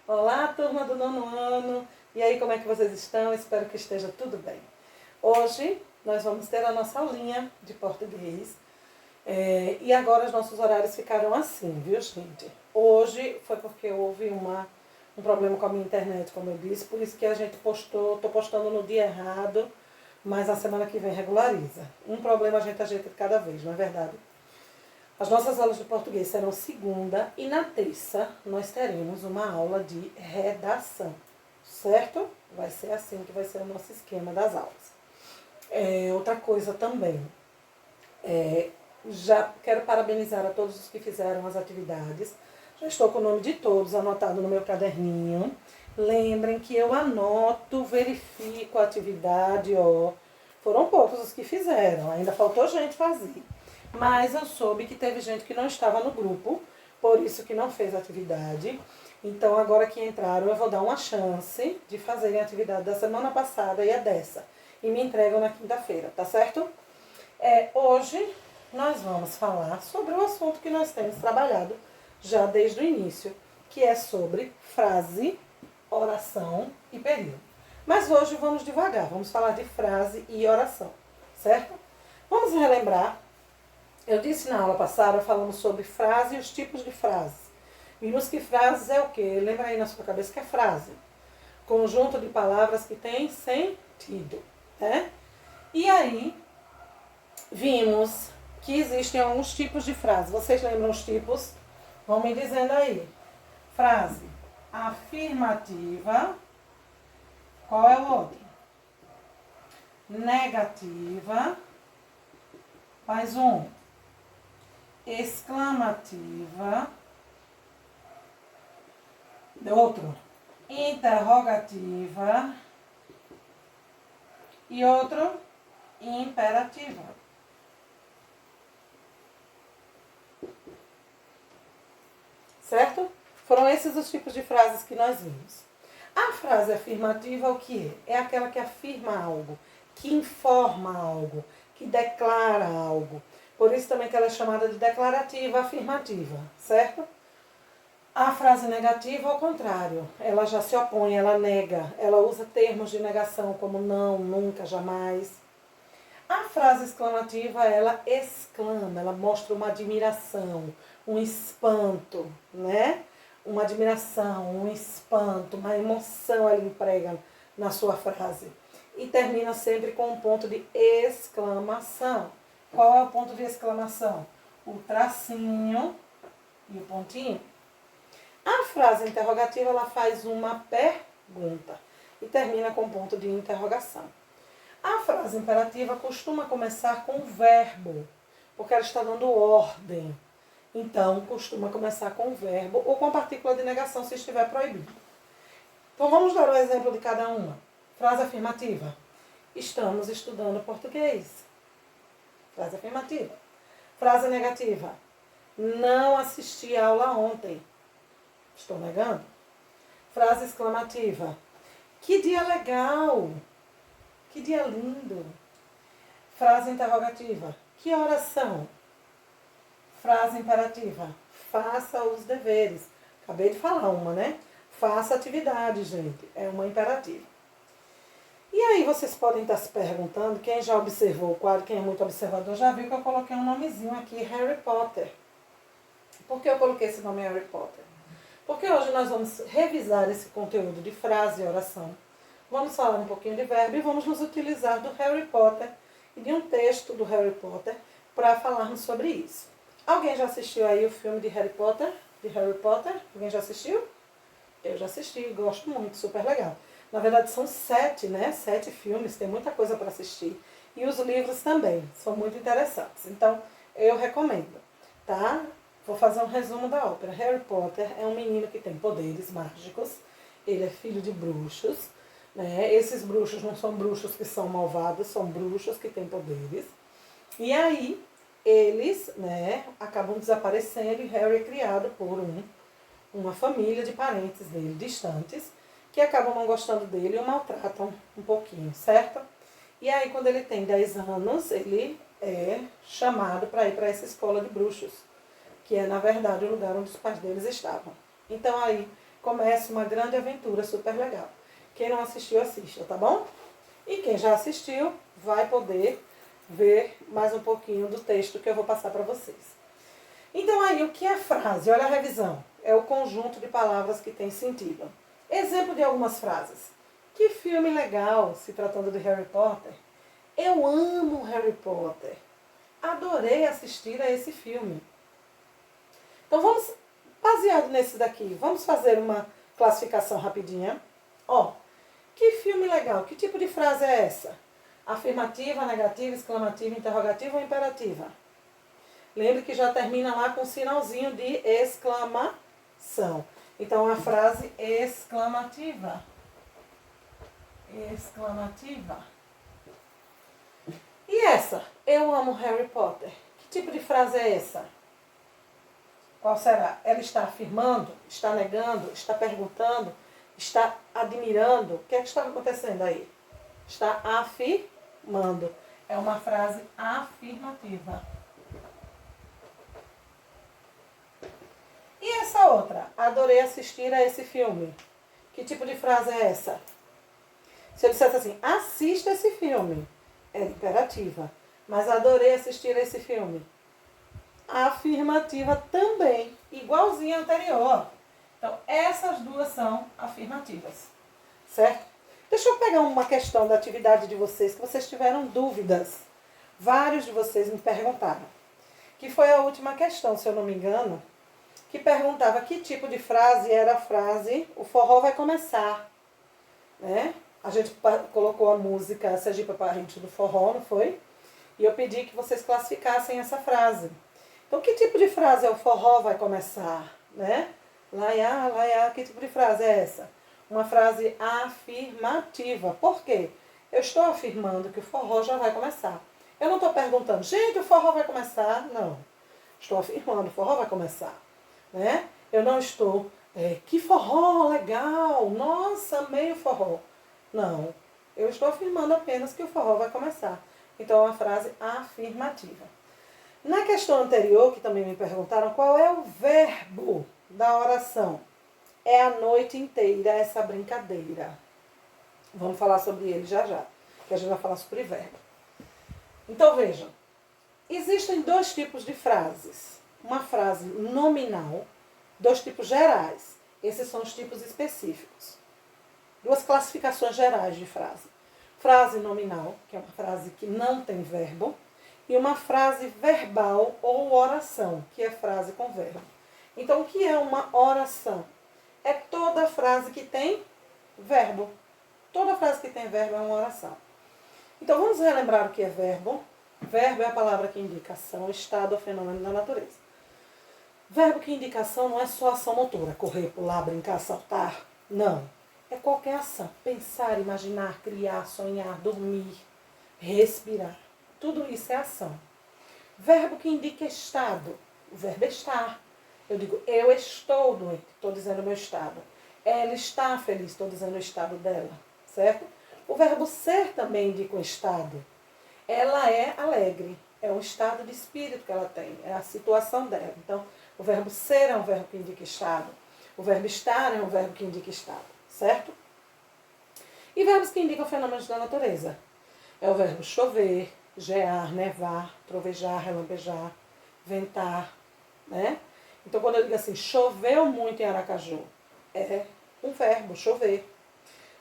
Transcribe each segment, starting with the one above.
Olá, turma do nono ano! E aí, como é que vocês estão? Espero que esteja tudo bem. Hoje nós vamos ter a nossa aulinha de português. E agora os nossos horários ficaram assim, viu, gente? Hoje foi porque houve um problema com a minha internet, como eu disse, por isso que a gente tô postando no dia errado, mas a semana que vem regulariza. Um problema a gente ajeita de cada vez, não é verdade? As nossas aulas de português serão segunda e na terça nós teremos uma aula de redação, certo? Vai ser assim que vai ser o nosso esquema das aulas. Outra coisa também, já quero parabenizar a todos os que fizeram as atividades. Já estou com o nome de todos anotado no meu caderninho. Lembrem que eu anoto, verifico a atividade, Foram poucos os que fizeram, ainda faltou gente fazer. Mas eu soube que teve gente que não estava no grupo, por isso que não fez a atividade. Então, agora que entraram, eu vou dar uma chance de fazerem a atividade da semana passada e a dessa. E me entregam na quinta-feira, tá certo? Hoje, nós vamos falar sobre o assunto que nós temos trabalhado já desde o início, que é sobre frase, oração e período. Mas hoje vamos devagar, vamos falar de frase e oração, certo? Vamos relembrar. Eu disse na aula passada, falamos sobre frase e os tipos de frases. Vimos que frases é o quê? Lembra aí na sua cabeça que é frase. Conjunto de palavras que tem sentido, né? E aí, vimos que existem alguns tipos de frases. Vocês lembram os tipos? Vão me dizendo aí. Frase afirmativa. Qual é o outro? Negativa. Mais um. Exclamativa. Outro. Interrogativa. E outro. Imperativa. Certo? Foram esses os tipos de frases que nós vimos. A frase afirmativa, o que é? É aquela que afirma algo, que informa algo, que declara algo. Por isso também que ela é chamada de declarativa afirmativa, certo? A frase negativa, ao contrário, ela já se opõe, ela nega, ela usa termos de negação como não, nunca, jamais. A frase exclamativa, ela exclama, ela mostra uma admiração, um espanto, né? Uma admiração, um espanto, uma emoção ela emprega na sua frase. E termina sempre com um ponto de exclamação. Qual é o ponto de exclamação? O tracinho e o pontinho. A frase interrogativa, ela faz uma pergunta e termina com ponto de interrogação. A frase imperativa costuma começar com verbo, porque ela está dando ordem. Então, costuma começar com verbo ou com partícula de negação, se estiver proibido. Então, vamos dar o exemplo de cada uma. Frase afirmativa. Estamos estudando português. Frase afirmativa. Frase negativa. Não assisti a aula ontem. Estou negando. Frase exclamativa. Que dia legal. Que dia lindo. Frase interrogativa. Que horas são? Frase imperativa. Faça os deveres. Acabei de falar uma, né? Faça atividade, gente. É uma imperativa. E aí vocês podem estar se perguntando, quem já observou o quadro, quem é muito observador, já viu que eu coloquei um nomezinho aqui, Harry Potter. Por que eu coloquei esse nome Harry Potter? Porque hoje nós vamos revisar esse conteúdo de frase e oração. Vamos falar um pouquinho de verbo e vamos nos utilizar do Harry Potter e de um texto do Harry Potter para falarmos sobre isso. Alguém já assistiu aí o filme de Harry Potter? Alguém já assistiu? Eu já assisti, gosto muito, super legal. Na verdade são 7, né? 7 filmes, tem muita coisa para assistir. E os livros também, são muito interessantes. Então, eu recomendo, tá? Vou fazer um resumo da ópera. Harry Potter é um menino que tem poderes mágicos. Ele é filho de bruxos, né? Esses bruxos não são bruxos que são malvados, são bruxos que têm poderes. E aí, eles, né, acabam desaparecendo e Harry é criado por uma família de parentes dele distantes, que acabam não gostando dele e o maltratam um pouquinho, certo? E aí, quando ele tem 10 anos, ele é chamado para ir para essa escola de bruxos, que é, na verdade, o lugar onde os pais deles estavam. Então, aí, começa uma grande aventura super legal. Quem não assistiu, assista, tá bom? E quem já assistiu, vai poder ver mais um pouquinho do texto que eu vou passar para vocês. Então aí, o que é frase? Olha a revisão. É o conjunto de palavras que tem sentido. Exemplo de algumas frases. Que filme legal, se tratando de Harry Potter. Eu amo Harry Potter. Adorei assistir a esse filme. Então vamos, baseado nesse daqui, vamos fazer uma classificação rapidinha. Ó, que filme legal. Que tipo de frase é essa? Afirmativa, negativa, exclamativa, interrogativa ou imperativa? Lembre que já termina lá com um sinalzinho de exclamação. Então, a frase exclamativa. Exclamativa. E essa? Eu amo Harry Potter. Que tipo de frase é essa? Qual será? Ela está afirmando? Está negando? Está perguntando? Está admirando? O que é que está acontecendo aí? Está afirmando. É uma frase afirmativa. E essa outra? Adorei assistir a esse filme. Que tipo de frase é essa? Se eu dissesse assim, assista esse filme, é imperativa. Mas adorei assistir a esse filme. Afirmativa também, igualzinha à anterior. Então, essas duas são afirmativas. Certo? Deixa eu pegar uma questão da atividade de vocês, que vocês tiveram dúvidas. Vários de vocês me perguntaram. Que foi a última questão, se eu não me engano, que perguntava que tipo de frase era a frase "o forró vai começar", né? A gente colocou a música Sergipe Parente do Forró, não foi? E eu pedi que vocês classificassem essa frase. Então, que tipo de frase é "o forró vai começar", né? Laiá, laiá, que tipo de frase é essa? Uma frase afirmativa. Por quê? Eu estou afirmando que o forró já vai começar. Eu não estou perguntando, gente, o forró vai começar? Não. Estou afirmando, o forró vai começar. Né? Eu não estou, que forró legal, nossa, amei o forró. Não, eu estou afirmando apenas que o forró vai começar. Então é uma frase afirmativa. Na questão anterior, que também me perguntaram, qual é o verbo da oração? É a noite inteira essa brincadeira. Vamos falar sobre ele já já, que a gente vai falar sobre verbo. Então vejam, existem dois tipos de frases. Uma frase nominal, dois tipos gerais. Esses são os tipos específicos. Duas classificações gerais de frase. Frase nominal, que é uma frase que não tem verbo, e uma frase verbal ou oração, que é frase com verbo. Então, o que é uma oração? É toda frase que tem verbo. Toda frase que tem verbo é uma oração. Então, vamos relembrar o que é verbo. Verbo é a palavra que indica ação, estado ou fenômeno da natureza. Verbo que indica ação não é só ação motora, correr, pular, brincar, saltar. Não. É qualquer ação. Pensar, imaginar, criar, sonhar, dormir, respirar. Tudo isso é ação. Verbo que indica estado. O verbo estar. Eu digo, eu estou doente, estou dizendo o meu estado. Ela está feliz, estou dizendo o estado dela. Certo? O verbo ser também indica um estado. Ela é alegre. É um estado de espírito que ela tem. É a situação dela. Então, o verbo ser é um verbo que indica estado. O verbo estar é um verbo que indica estado. Certo? E verbos que indicam fenômenos da natureza. É o verbo chover, gear, nevar, trovejar, relampejar, ventar. Né? Então, quando eu digo assim, choveu muito em Aracaju, é um verbo, chover.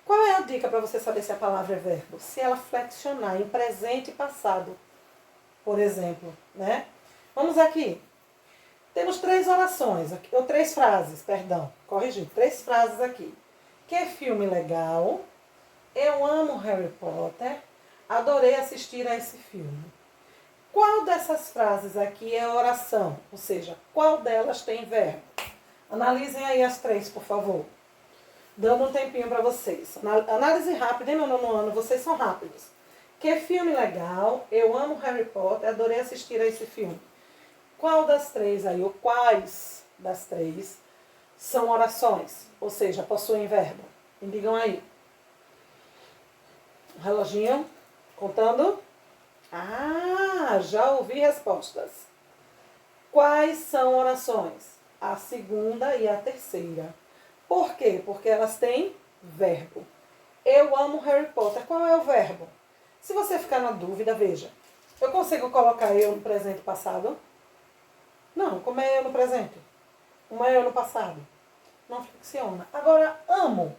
Qual é a dica para você saber se a palavra é verbo? Se ela flexionar em presente e passado, por exemplo. Né? Vamos aqui. Temos três orações, ou três frases, perdão, corrigir, três frases aqui. Que filme legal, eu amo Harry Potter, adorei assistir a esse filme. Qual dessas frases aqui é oração? Ou seja, qual delas tem verbo? Analisem aí as três, por favor. Dando um tempinho para vocês. Análise rápida, hein, meu nono ano? Vocês são rápidos. Que filme legal, eu amo Harry Potter, adorei assistir a esse filme. Qual das três aí, ou quais das três são orações? Ou seja, possuem verbo? Me digam aí. Reloginho, contando. Ah, já ouvi respostas. Quais são orações? A segunda e a terceira. Por quê? Porque elas têm verbo. Eu amo Harry Potter. Qual é o verbo? Se você ficar na dúvida, veja. Eu consigo colocar eu no presente passado? Não. Como é eu no presente? Como é eu no passado? Não flexiona. Agora, amo.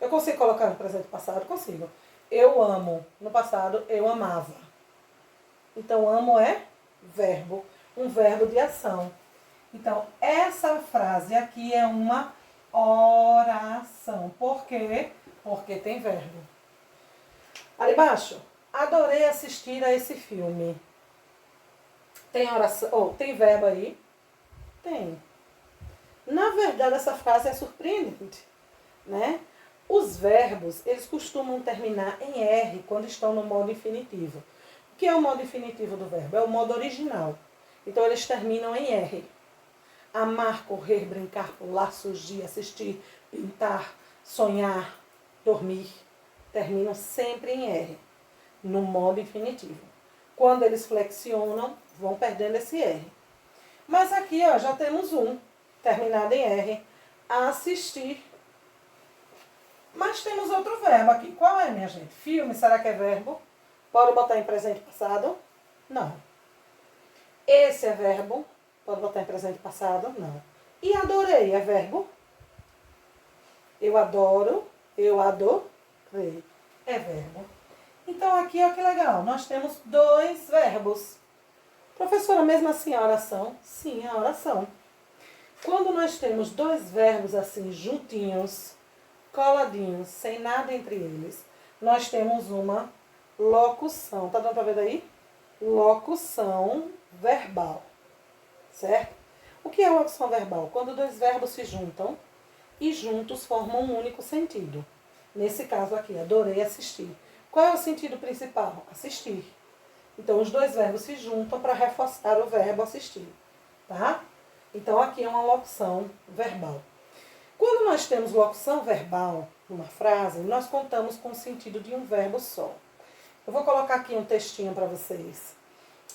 Eu consigo colocar no presente passado? Consigo. Eu amo. No passado, eu amava. Então, amo é verbo. Um verbo de ação. Então, essa frase aqui é uma oração. Por quê? Porque tem verbo. Ali embaixo. Adorei assistir a esse filme. Tem oração? Tem verbo aí? Tem. Na verdade, essa frase é surpreendente, né? Os verbos, eles costumam terminar em R quando estão no modo infinitivo. O que é o modo infinitivo do verbo? É o modo original. Então, eles terminam em R. Amar, correr, brincar, pular, surgir, assistir, pintar, sonhar, dormir. Terminam sempre em R, no modo infinitivo. Quando eles flexionam, vão perdendo esse R. Mas aqui, ó, já temos um, terminado em R, assistir. Mas temos outro verbo aqui. Qual é, minha gente? Filme, será que é verbo? Pode botar em presente passado? Não. Esse é verbo? Pode botar em presente passado? Não. E adorei é verbo? Eu adoro, eu adorei. É verbo. Então aqui, ó que legal, nós temos dois verbos. Professora, mesmo assim a oração? Sim, a oração. Quando nós temos dois verbos assim, juntinhos, coladinhos, sem nada entre eles, nós temos uma locução. Tá dando pra ver daí? Locução verbal. Certo? O que é locução verbal? Quando dois verbos se juntam e juntos formam um único sentido. Nesse caso aqui, adorei assistir. Qual é o sentido principal? Assistir. Então, os dois verbos se juntam para reforçar o verbo assistir. Tá? Então, aqui é uma locução verbal. Quando nós temos locução verbal numa frase, nós contamos com o sentido de um verbo só. Eu vou colocar aqui um textinho para vocês.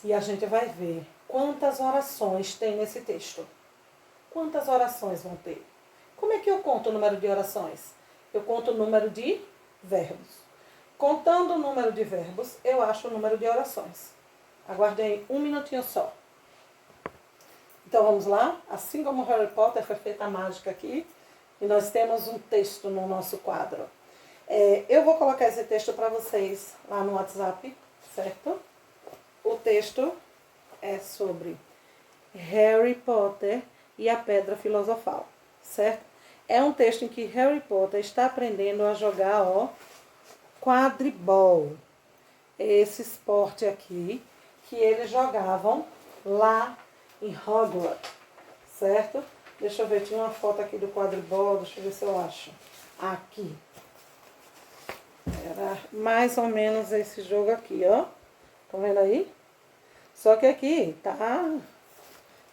E a gente vai ver quantas orações tem nesse texto. Quantas orações vão ter? Como é que eu conto o número de orações? Eu conto o número de verbos. Contando o número de verbos, eu acho o número de orações. Aguardem um minutinho só. Então vamos lá? Assim como Harry Potter foi feita a mágica aqui, e nós temos um texto no nosso quadro. Eu vou colocar esse texto para vocês lá no WhatsApp, certo? O texto é sobre Harry Potter e a Pedra Filosofal, certo? É um texto em que Harry Potter está aprendendo a jogar, ó, quadribol. Esse esporte aqui que eles jogavam lá em Hogwarts, certo? Deixa eu ver, tinha uma foto aqui do quadribol, deixa eu ver se eu acho. Aqui. Era mais ou menos esse jogo aqui, ó. Estão vendo aí? Só que aqui tá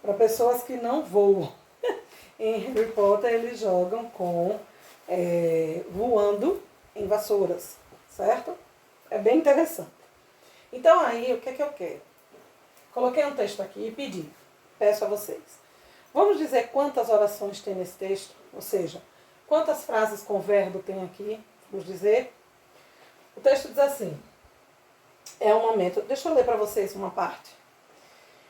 para pessoas que não voam. Em Harry Potter eles jogam com voando em vassouras, certo? É bem interessante. Então aí, o que é que eu quero? Coloquei um texto aqui e pedi. Peço a vocês. Vamos dizer quantas orações tem nesse texto? Ou seja, quantas frases com verbo tem aqui? Vamos dizer. O texto diz assim. É um momento. Deixa eu ler para vocês uma parte.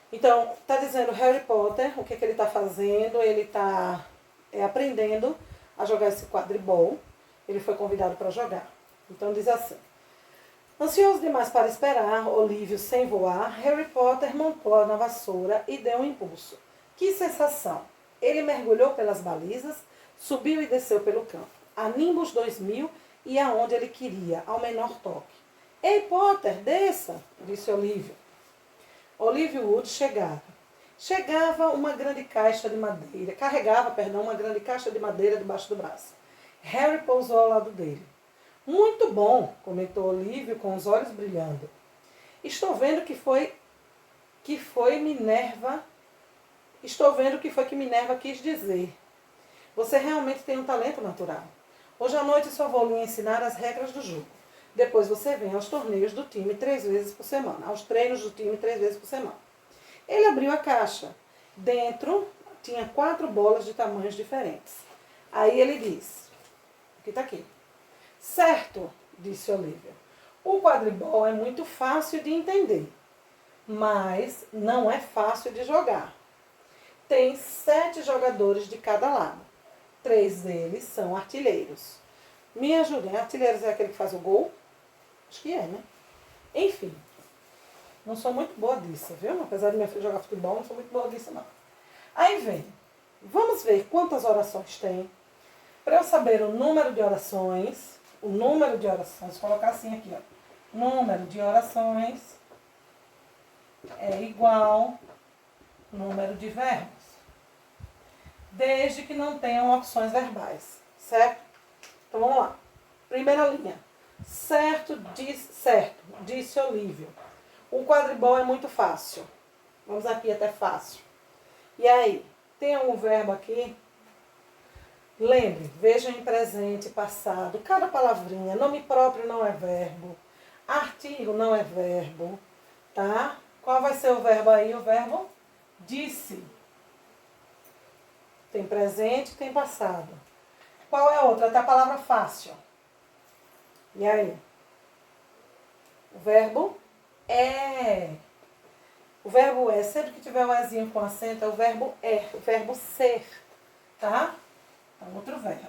Então, está dizendo Harry Potter, o que ele está fazendo? Ele está aprendendo a jogar esse quadribol. Ele foi convidado para jogar. Então diz assim. Ansioso demais para esperar, Olívio sem voar, Harry Potter montou na vassoura e deu um impulso. Que sensação! Ele mergulhou pelas balizas, subiu e desceu pelo campo. A Nimbus 2000 e aonde ele queria, ao menor toque. Ei, Potter, desça, disse Olívio. Olívio Wood carregava uma grande caixa de madeira debaixo do braço. Harry pousou ao lado dele. Muito bom, comentou Olívio com os olhos brilhando. Estou vendo que foi que Minerva quis dizer. Você realmente tem um talento natural. Hoje à noite só vou lhe ensinar as regras do jogo. Depois você vem aos torneios do time 3 vezes por semana. Aos treinos do time 3 vezes por semana. Ele abriu a caixa. Dentro tinha 4 bolas de tamanhos diferentes. Aí ele diz, o que está aqui. Certo, disse Olivia. O quadribol é muito fácil de entender, mas não é fácil de jogar. Tem 7 jogadores de cada lado. 3 deles são artilheiros. Me ajudem, artilheiros é aquele que faz o gol? Acho que é, né? Enfim, não sou muito boa disso, viu? Apesar de minha filha jogar futebol, não sou muito boa disso, não. Aí vem, vamos ver quantas orações tem. Para eu saber o número de orações, vou colocar assim aqui, ó. Número de orações é igual número de verbos. Desde que não tenham opções verbais, certo? Então vamos lá. Primeira linha. Certo, disse Olívio. O quadribol é muito fácil. Vamos aqui até fácil. E aí, tem algum verbo aqui? Lembre, veja em presente, passado, cada palavrinha. Nome próprio não é verbo. Artigo não é verbo, tá? Qual vai ser o verbo aí? O verbo disse. Tem presente, tem passado. Qual é a outra? Tá a palavra fácil. E aí? O verbo é. O verbo é, sempre que tiver um ezinho com acento, é o verbo é, o verbo ser, tá? É outro verbo.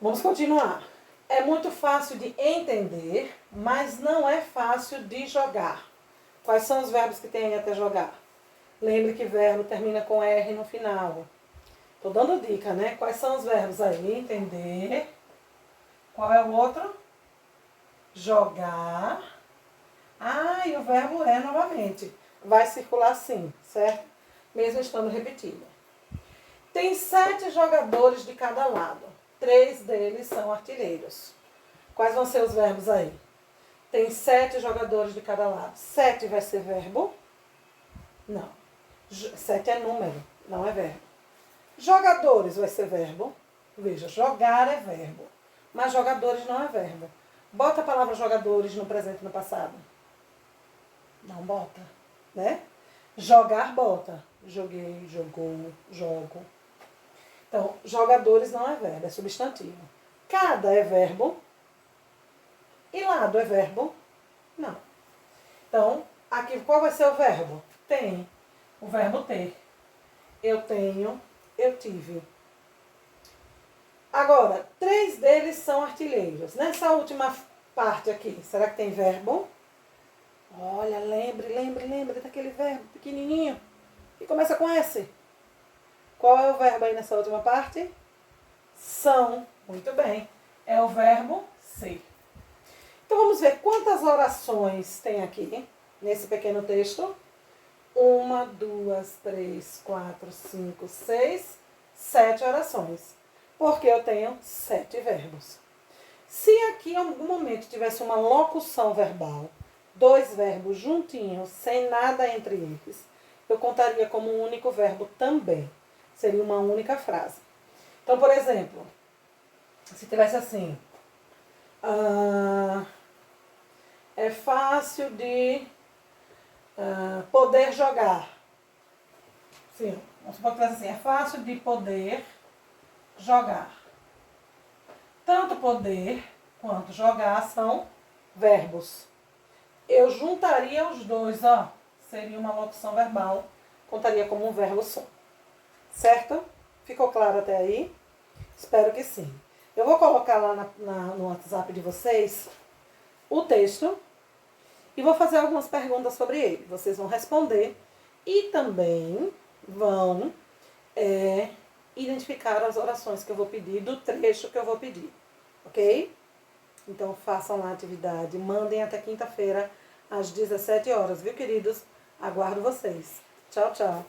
Vamos continuar. É muito fácil de entender, mas não é fácil de jogar. Quais são os verbos que tem aí até jogar? Lembre que verbo termina com R no final. Tô dando dica, né? Quais são os verbos aí? Entender. Qual é o outro? Jogar. Ah, e o verbo é novamente. Vai circular sim, certo? Mesmo estando repetido. Tem 7 jogadores de cada lado. 3 deles são artilheiros. Quais vão ser os verbos aí? Tem 7 jogadores de cada lado. 7 vai ser verbo? Não. 7 é número, não é verbo. Jogadores vai ser verbo. Veja, jogar é verbo. Mas jogadores não é verbo. Bota a palavra jogadores no presente e no passado. Não bota, né? Jogar, bota. Joguei, jogou, jogo. Então, jogadores não é verbo, é substantivo. Cada é verbo. E lado é verbo? Não. Então, aqui qual vai ser o verbo? Tem. O verbo ter. Eu tenho, eu tive. Agora, 3 deles são artilheiros. Nessa última parte aqui, será que tem verbo? Olha, lembre daquele verbo pequenininho que começa com S. Qual é o verbo aí nessa última parte? São. Muito bem. É o verbo ser. Então vamos ver quantas orações tem aqui nesse pequeno texto. 1, 2, 3, 4, 5, 6, 7 orações. Porque eu tenho 7 verbos. Se aqui em algum momento tivesse uma locução verbal, 2 verbos juntinhos, sem nada entre eles, eu contaria como um único verbo também. Seria uma única frase. Então, por exemplo, se tivesse assim, é fácil de poder jogar. Sim, vamos supor que tivesse assim, é fácil de poder jogar. Tanto poder quanto jogar são verbos. Eu juntaria os dois, ó. Seria uma locução verbal. Contaria como um verbo só. Certo? Ficou claro até aí? Espero que sim. Eu vou colocar lá no WhatsApp de vocês o texto e vou fazer algumas perguntas sobre ele. Vocês vão responder e também vão identificar as orações que eu vou pedir, do trecho que eu vou pedir. Ok? Então façam lá a atividade. Mandem até quinta-feira às 17 horas, viu, queridos? Aguardo vocês. Tchau, tchau.